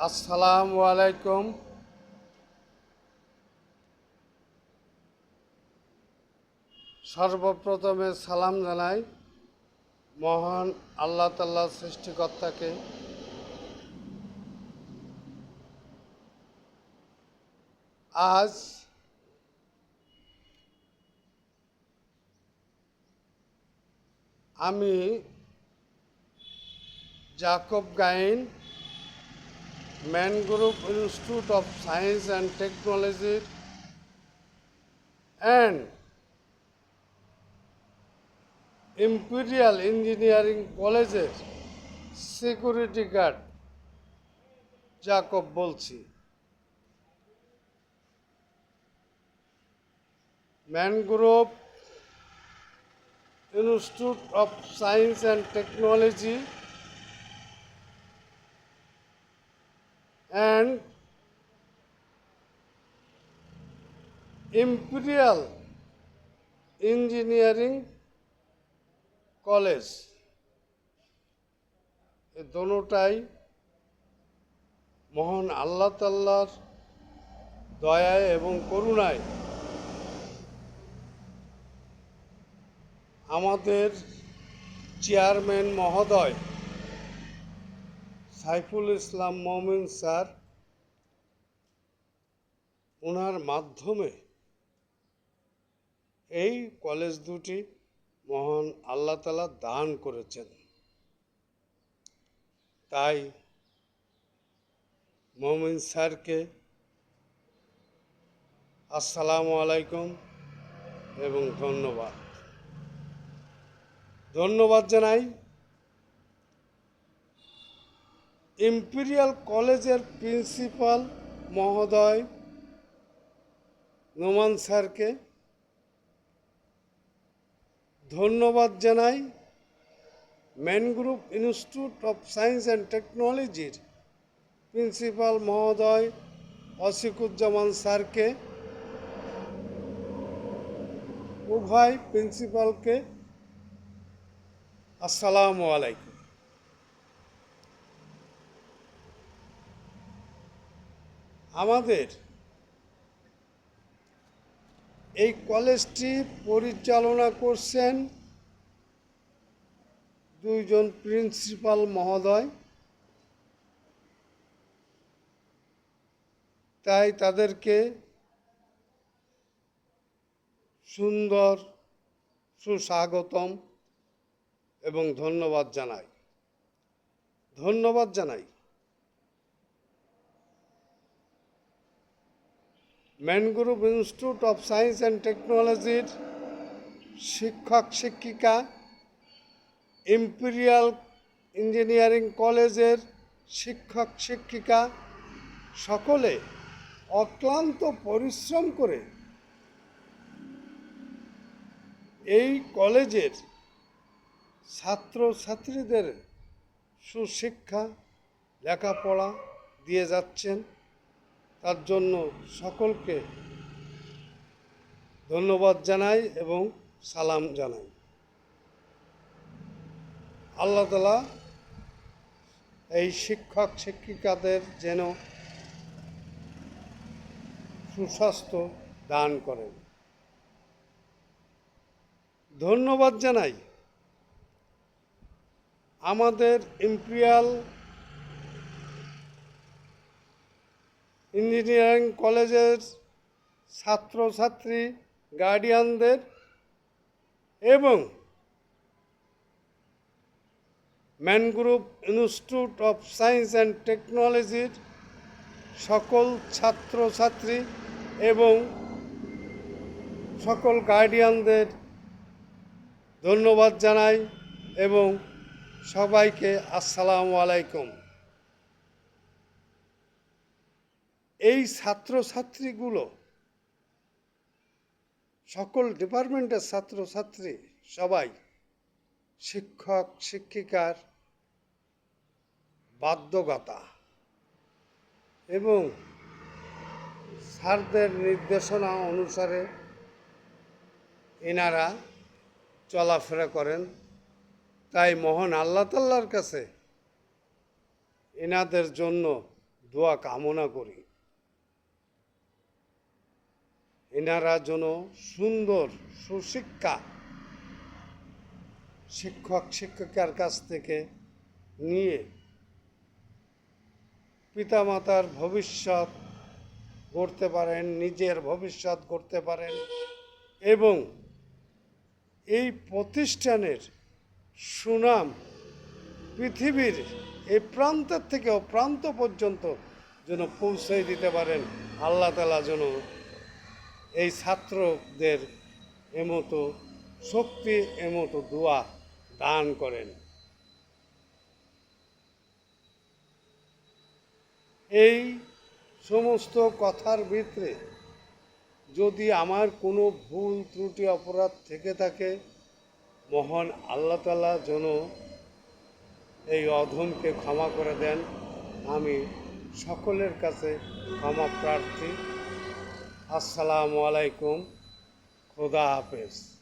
আসসালামু আলাইকুম। সর্বপ্রথমে সালাম জানাই মহান আল্লাহ তাআলা সৃষ্টিকর্তাকে। আজ আমি Jacob Gayen mangrove institute of science and technology and imperial engineering কলেজের সিকিউরিটি গার্ড জাকব বলছি। Mangrove institute of science and technology and imperial engineering college, এ দোনোটাই মহান আল্লাহ তাআলার দয়ায় এবং করুণায় আমাদের চেয়ারম্যান মহোদয় সাইফুল ইসলাম মমিন স্যার, ওনার মাধ্যমে এই কলেজ দুটি মহান আল্লাহ তাআলা দান করেছেন। তাই মমিন স্যারকে আসসালামু আলাইকুম এবং ধন্যবাদ জানাই ইম্পেরিয়াল কলেজের প্রিন্সিপাল মহোদয় নোমান স্যারকে। ধন্যবাদ জানাই mangrove institute of science and টেকনোলজির প্রিন্সিপাল মহোদয় অসিকুজ্জামান স্যারকে। উভয় প্রিন্সিপালকে আসসালামু আলাইকুম। আমাদের এই কলেজটি পরিচালনা করছেন দুইজন প্রিন্সিপাল মহোদয়, তাই তাদেরকে সুন্দর সুস্বাগতম এবং ধন্যবাদ জানাই mangrove institute of science and টেকনোলজির শিক্ষক শিক্ষিকা, ইম্পেরিয়াল ইঞ্জিনিয়ারিং কলেজের শিক্ষক শিক্ষিকা সকলে অক্লান্ত পরিশ্রম করে এই কলেজের ছাত্রছাত্রীদের সুশিক্ষা লেখাপড়া দিয়ে যাচ্ছেন। তার জন্য সকলকে ধন্যবাদ জানাই এবং সালাম জানাই। আল্লাহ তাআলা এই শিক্ষক শিক্ষিকাদের যেন সুস্বাস্থ্য দান করেন। ধন্যবাদ জানাই আমাদের ইম্পেরিয়াল ইঞ্জিনিয়ারিং কলেজের ছাত্রছাত্রী গার্ডিয়ানদের এবং mangrove institute of science and টেকনোলজির সকল ছাত্রছাত্রী এবং সকল গার্ডিয়ানদের ধন্যবাদ জানাই এবং সবাইকে আসসালামু আলাইকুম। এই ছাত্রছাত্রীগুলো সকল ডিপার্টমেন্টের ছাত্রছাত্রী সবাই শিক্ষক শিক্ষিকার বাধ্যগতা এবং স্যারদের নির্দেশনা অনুসারে এনারা চলাফেরা করেন। তাই মহান আল্লাহ তাআলার কাছে এনাদের জন্য দোয়া কামনা করি এনারা যেন সুন্দর সুশিক্ষা শিক্ষক শিক্ষিকার কাছ থেকে নিয়ে পিতামাতার ভবিষ্যৎ গড়তে পারেন, নিজের ভবিষ্যৎ গড়তে পারেন এবং এই প্রতিষ্ঠানের সুনাম পৃথিবীর এই প্রান্তের থেকে ও প্রান্ত পর্যন্ত যেন পৌঁছে দিতে পারেন। আল্লাহ তাআলা যেন এই ছাত্রদের এমতো শক্তি এমতো দোয়া দান করেন। এই সমস্ত কথার ভিতরে যদি আমার কোনো ভুল ত্রুটি অপরাধ থেকে থাকে, মহান আল্লাহ তাআলা যেন এই অধমকে ক্ষমা করে দেন। আমি সকলের কাছে ক্ষমা প্রার্থী। আসসালামু আলাইকুম। খোদা হাফেজ।